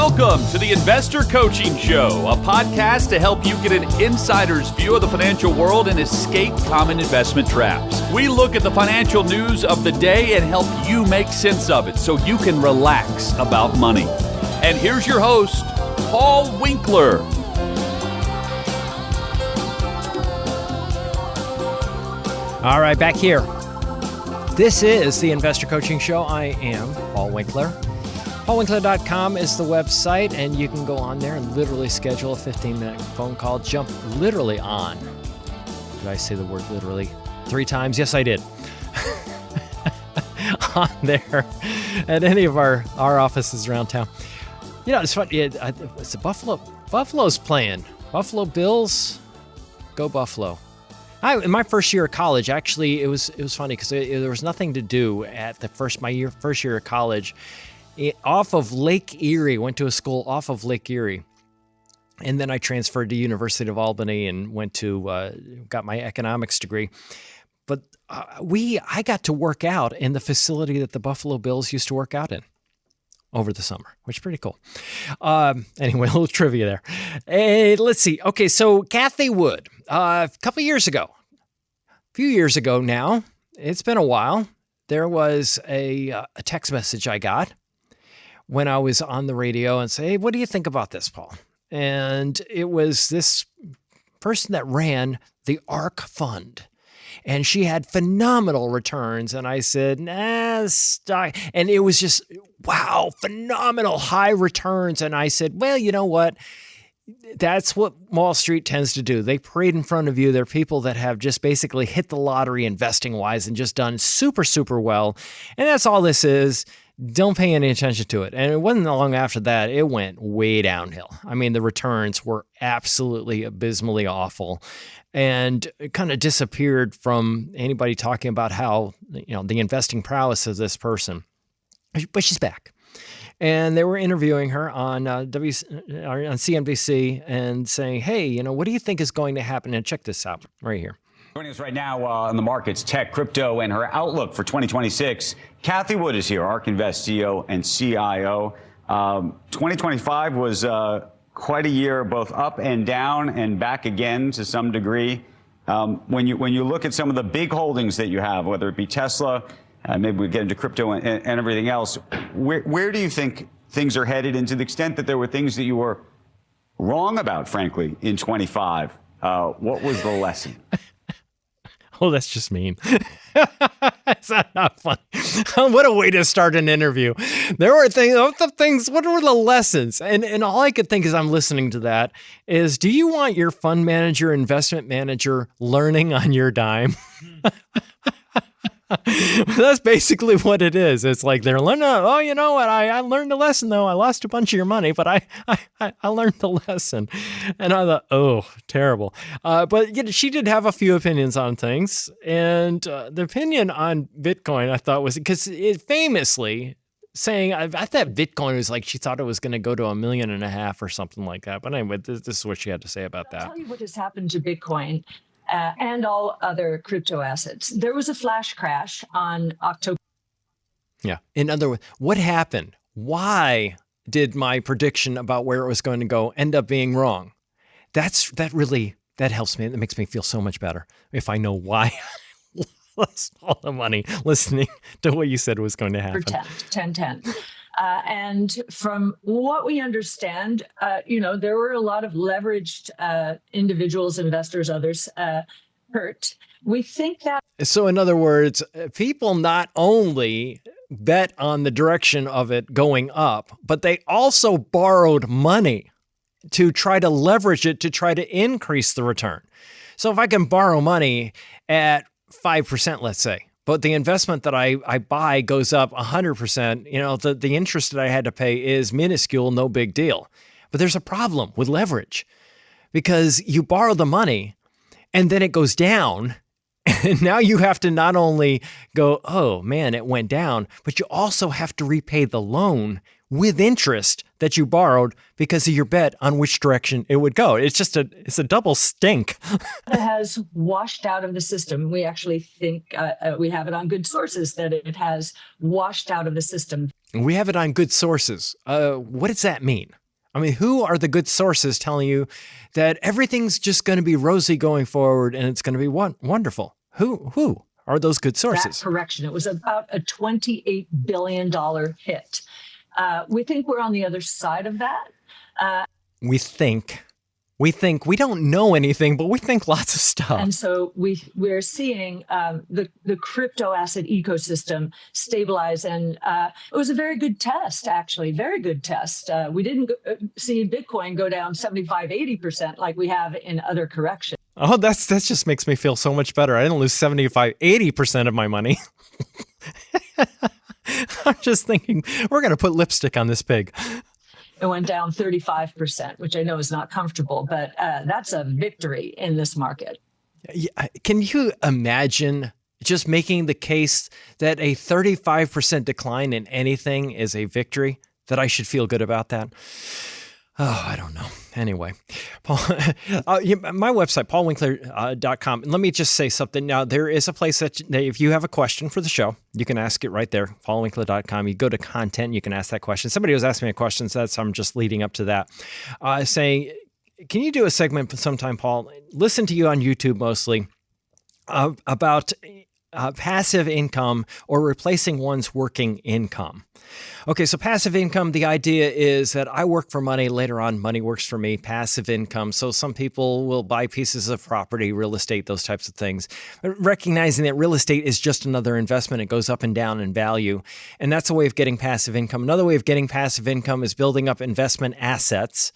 Welcome to the Investor Coaching Show, a podcast to help you get an insider's view of the financial world and escape common investment traps. We look at the financial news of the day and help you make sense of it so you can relax about money. And here's your host, Paul Winkler. All right, back here. This is the Investor Coaching Show. I am Paul Winkler. PaulWinkler.com is the website, and you can go on there and literally schedule a 15-minute phone call. Jump literally on. Did I say the word literally 3 times? Yes, I did. On there at any of our offices around town. You know, it's funny. It's Buffalo. Buffalo's playing. Buffalo Bills. Go Buffalo. In my first year of college, actually, it was funny because there was nothing to do at my first year of college. Off of Lake Erie, went to a school off of Lake Erie. And then I transferred to University of Albany and got my economics degree. But I got to work out in the facility that the Buffalo Bills used to work out in over the summer, which is pretty cool. Anyway, a little trivia there. Hey, let's see. Okay, so Cathie Wood, a few years ago now, it's been a while, there was a text message I got when I was on the radio and say, hey, what do you think about this, Paul? And it was this person that ran the Ark Fund. And she had phenomenal returns. And I said, nah, stop. And it was just, wow, phenomenal high returns. And I said, well, you know what? That's what Wall Street tends to do. They parade in front of you. They're people that have just basically hit the lottery investing wise and just done super, super well. And that's all this is. Don't pay any attention to it. And it wasn't long after that, it went way downhill. I mean, the returns were absolutely abysmally awful and it kind of disappeared from anybody talking about how, the investing prowess of this person. But she's back. And they were interviewing her on CNBC and saying, hey, what do you think is going to happen? And check this out right here. Joining us right now on the markets, tech, crypto, and her outlook for 2026. Cathie Wood is here, Ark Invest CEO and CIO. 2025 was quite a year, both up and down and back again to some degree. When you look at some of the big holdings that you have, whether it be Tesla, maybe we get into crypto and everything else, where do you think things are headed? And to the extent that there were things that you were wrong about, frankly, in 25, what was the lesson? Oh, that's just mean. Is that not funny? What a way to start an interview. There were things, what were the lessons? And all I could think as I'm listening to that is, do you want your fund manager, investment manager learning on your dime? That's basically what it is. It's like they're learning, oh, you know what? I learned a lesson, though. I lost a bunch of your money, but I learned the lesson. And I thought, oh, terrible. But she did have a few opinions on things. And the opinion on Bitcoin, I thought, was because it famously saying, I thought Bitcoin was like she thought it was going to go to $1.5 million or something like that. But anyway, this is what she had to say about that. I'll tell you what has happened to Bitcoin. And all other crypto assets. There was a flash crash on October. Yeah. In other words, what happened? Why did my prediction about where it was going to go end up being wrong? That helps me. It makes me feel so much better if I know why I lost all the money listening to what you said was going to happen. 10. And from what we understand, there were a lot of leveraged individuals, investors, others hurt. We think that. So in other words, people not only bet on the direction of it going up, but they also borrowed money to try to leverage it to try to increase the return. So if I can borrow money at 5%, let's say, but the investment that I buy goes up 100%, the interest that I had to pay is minuscule, no big deal. But there's a problem with leverage because you borrow the money and then it goes down. And now you have to not only go, oh man, it went down, but you also have to repay the loan with interest that you borrowed because of your bet on which direction it would go. It's a double stink. It has washed out of the system. We actually think we have it on good sources that it has washed out of the system. We have it on good sources. What does that mean? I mean, who are the good sources telling you that everything's just going to be rosy going forward and it's going to be wonderful? Who are those good sources? That correction. It was about a $28 billion hit. We think we're on the other side of that. We think. We don't know anything, but we think lots of stuff. And so we're seeing the crypto asset ecosystem stabilize. And it was a very good test, actually, very good test. We didn't see Bitcoin go down 75, 80% like we have in other corrections. Oh, that just makes me feel so much better. I didn't lose 75, 80% of my money. I'm just thinking, we're going to put lipstick on this pig. It went down 35%, which I know is not comfortable, but that's a victory in this market. Can you imagine just making the case that a 35% decline in anything is a victory, that I should feel good about that? Oh, I don't know. Anyway, Paul, my website, paulwinkler.com. And let me just say something. Now, there is a place that if you have a question for the show, you can ask it right there, paulwinkler.com. You go to content, you can ask that question. Somebody was asking me a question, so I'm just leading up to that, saying, can you do a segment sometime, Paul? Listen to you on YouTube mostly about passive income or replacing one's working income. Okay, so passive income, the idea is that I work for money. Later on, money works for me, passive income. So some people will buy pieces of property, real estate, those types of things, recognizing that real estate is just another investment. It goes up and down in value. And that's a way of getting passive income. Another way of getting passive income is building up investment assets.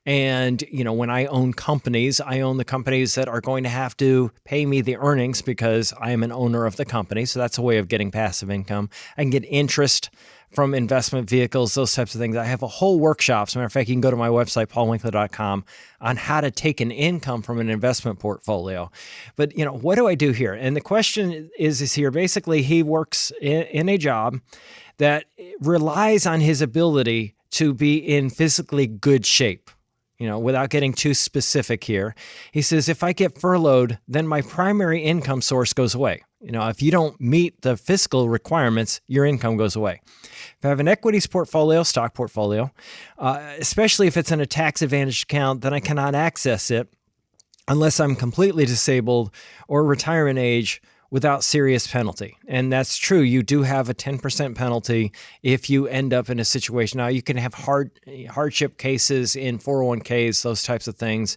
And, when I own companies, I own the companies that are going to have to pay me the earnings because I am an owner of the company. So that's a way of getting passive income. I can get interest from investment vehicles, those types of things. I have a whole workshop. As a matter of fact, you can go to my website, paulwinkler.com, on how to take an income from an investment portfolio. But, what do I do here? And the question is here, basically, he works in a job that relies on his ability to be in physically good shape. Without getting too specific here, he says, if I get furloughed, then my primary income source goes away. If you don't meet the fiscal requirements, your income goes away. If I have an equities portfolio, stock portfolio, especially if it's in a tax advantaged account, then I cannot access it unless I'm completely disabled or retirement age without serious penalty. And that's true. You do have a 10% penalty if you end up in a situation. Now, you can have hardship cases in 401ks, those types of things.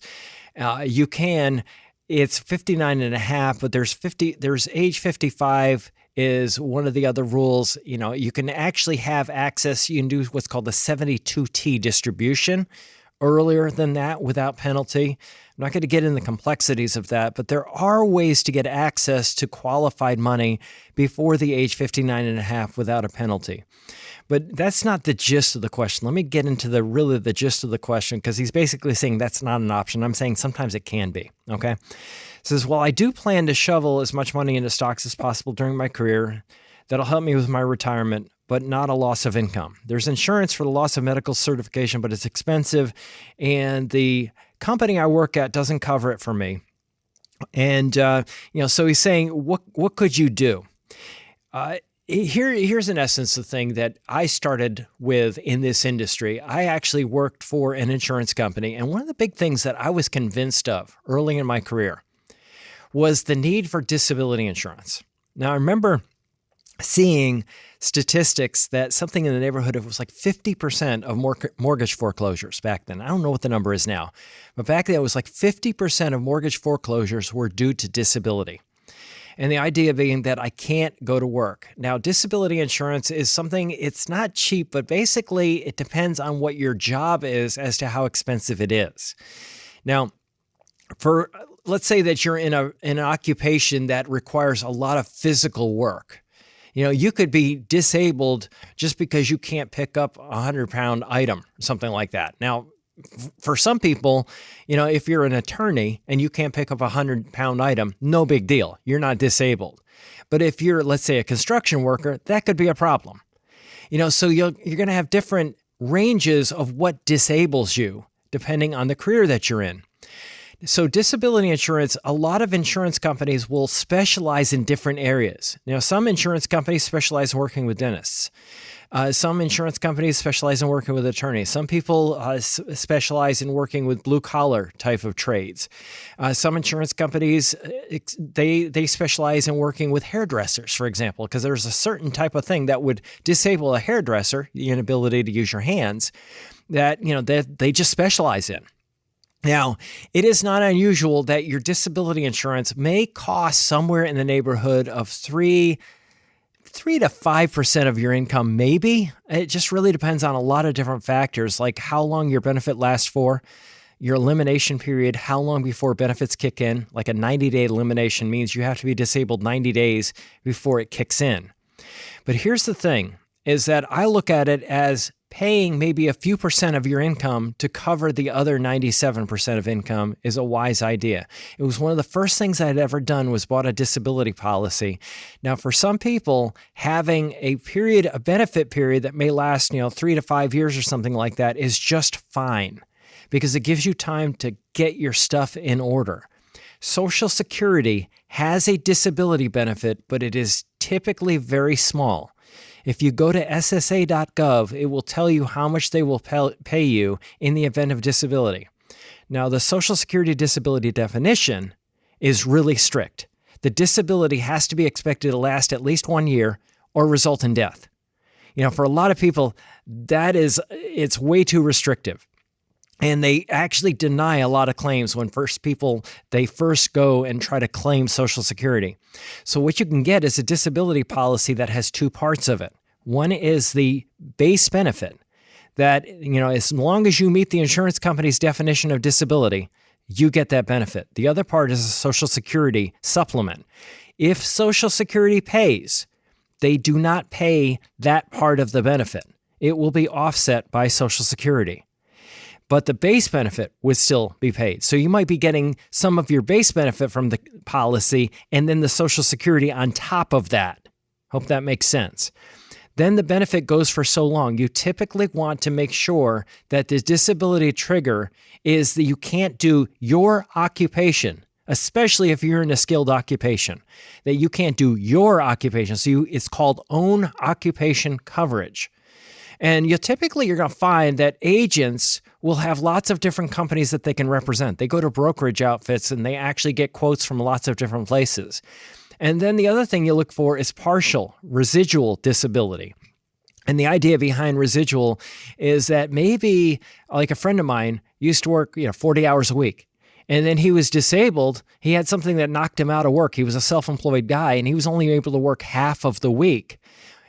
You can, it's 59 and a half, but there's age 55 is one of the other rules. You can actually have access. You can do what's called the 72T distribution earlier than that without penalty. I'm not going to get into the complexities of that, but there are ways to get access to qualified money before the age 59 and a half without a penalty. But that's not the gist of the question. Let me get into the gist of the question, because he's basically saying that's not an option. I'm saying sometimes it can be, okay? It says, well, I do plan to shovel as much money into stocks as possible during my career. That'll help me with my retirement, but not a loss of income. There's insurance for the loss of medical certification, but it's expensive, and the company I work at doesn't cover it for me. And so he's saying, what could you do? Here's in essence the thing that I started with in this industry. I actually worked for an insurance company, and one of the big things that I was convinced of early in my career was the need for disability insurance. Now, I remember seeing statistics that something in the neighborhood of was like 50% of mortgage foreclosures back then. I don't know what the number is now, but back then it was like 50% of mortgage foreclosures were due to disability. And the idea being that I can't go to work. Now, disability insurance is something, it's not cheap, but basically it depends on what your job is as to how expensive it is. Now, let's say that you're in an occupation that requires a lot of physical work. You could be disabled just because you can't pick up a 100-pound item, something like that. Now, for some people, if you're an attorney and you can't pick up a 100-pound item, no big deal. You're not disabled. But if you're, let's say, a construction worker, that could be a problem. So you're going to have different ranges of what disables you depending on the career that you're in. So disability insurance, a lot of insurance companies will specialize in different areas. Now, some insurance companies specialize in working with dentists. Some insurance companies specialize in working with attorneys. Some people specialize in working with blue-collar type of trades. Some insurance companies, they specialize in working with hairdressers, for example, because there's a certain type of thing that would disable a hairdresser, the inability to use your hands, that they just specialize in. Now, it is not unusual that your disability insurance may cost somewhere in the neighborhood of 3 to 5% of your income, maybe. It just really depends on a lot of different factors, like how long your benefit lasts for, your elimination period, how long before benefits kick in. Like a 90-day elimination means you have to be disabled 90 days before it kicks in. But here's the thing, is that I look at it as paying maybe a few percent of your income to cover the other 97% of income is a wise idea. It was one of the first things I'd ever done was bought a disability policy. Now, for some people, having a benefit period that may last, 3 to 5 years or something like that is just fine because it gives you time to get your stuff in order. Social Security has a disability benefit, but it is typically very small. If you go to SSA.gov, it will tell you how much they will pay you in the event of disability. Now, the Social Security disability definition is really strict. The disability has to be expected to last at least 1 year or result in death. For a lot of people, it's way too restrictive. And they actually deny a lot of claims when they first go and try to claim Social Security. So what you can get is a disability policy that has two parts of it. One is the base benefit that, as long as you meet the insurance company's definition of disability, you get that benefit. The other part is a Social Security supplement. If Social Security pays, they do not pay that part of the benefit. It will be offset by Social Security. But the base benefit would still be paid. So you might be getting some of your base benefit from the policy and then the Social Security on top of that. Hope that makes sense. Then the benefit goes for so long. You typically want to make sure that the disability trigger is that you can't do your occupation, especially if you're in a skilled occupation, that you can't do your occupation. So it's called own occupation coverage. And you're going to find that agents will have lots of different companies that they can represent. They go to brokerage outfits and they actually get quotes from lots of different places. And then the other thing you look for is partial residual disability. And the idea behind residual is that maybe, like a friend of mine used to work 40 hours a week. And then he was disabled. He had something that knocked him out of work. He was a self-employed guy and he was only able to work half of the week.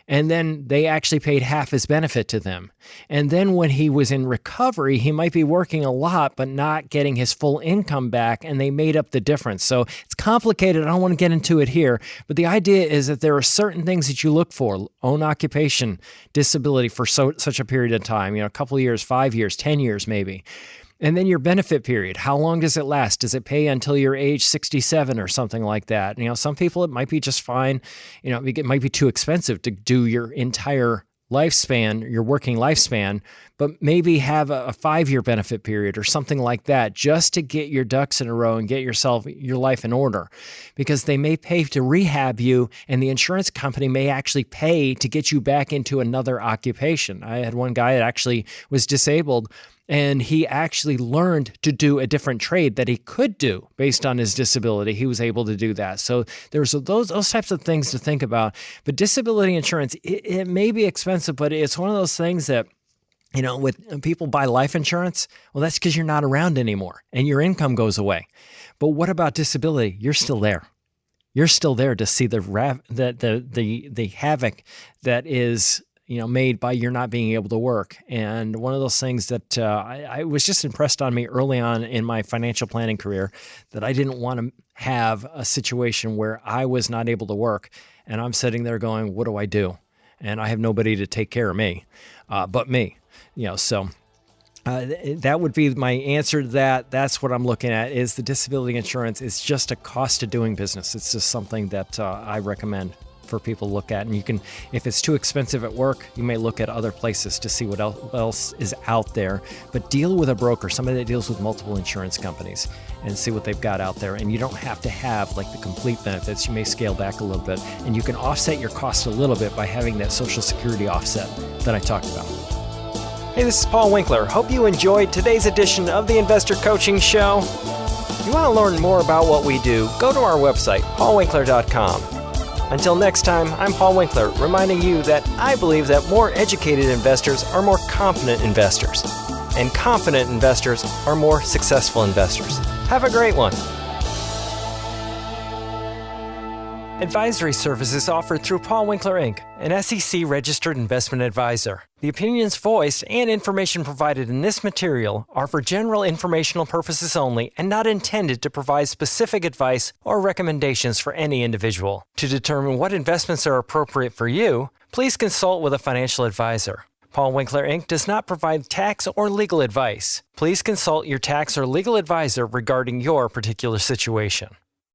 And then they actually paid half his benefit to them. And then when he was in recovery, he might be working a lot, but not getting his full income back, and they made up the difference. So it's complicated. I don't want to get into it here, but the idea is that there are certain things that you look for, own occupation, disability for such a period of time, a couple of years, 5 years, 10 years maybe. And then your benefit period, how long does it last? Does it pay until you're age 67 or something like that? Some people, it might be just fine. It might be too expensive to do your entire lifespan, your working lifespan, but maybe have a 5-year benefit period or something like that just to get your ducks in a row and get your life in order. Because they may pay to rehab you and the insurance company may actually pay to get you back into another occupation. I had one guy that actually was disabled and he actually learned to do a different trade that he could do based on his disability. He was able to do that. So there's those types of things to think about. But disability insurance, it may be expensive, but it's one of those things that, when people buy life insurance, well, that's because you're not around anymore and your income goes away. But what about disability? You're still there. You're still there to see the havoc that is made by your not being able to work. And one of those things that I was just impressed on me early on in my financial planning career, that I didn't want to have a situation where I was not able to work and I'm sitting there going, what do I do? And I have nobody to take care of me, but me, so that would be my answer to that. That's what I'm looking at, is the disability insurance is just a cost of doing business. It's just something that I recommend. for people to look at. And you can, if it's too expensive at work, you may look at other places to see what else is out there. But deal with a broker, somebody that deals with multiple insurance companies, and see what they've got out there. And you don't have to have like the complete benefits. You may scale back a little bit, and you can offset your cost a little bit by having that Social Security offset that I talked about. Hey, this is Paul Winkler. Hope you enjoyed today's edition of the Investor Coaching Show. If you want to learn more about what we do, go to our website, paulwinkler.com. Until next time, I'm Paul Winkler, reminding you that I believe that more educated investors are more confident investors, and confident investors are more successful investors. Have a great one. Advisory services offered through Paul Winkler, Inc., an SEC-registered investment advisor. The opinions voiced and information provided in this material are for general informational purposes only and not intended to provide specific advice or recommendations for any individual. To determine what investments are appropriate for you, please consult with a financial advisor. Paul Winkler, Inc. does not provide tax or legal advice. Please consult your tax or legal advisor regarding your particular situation.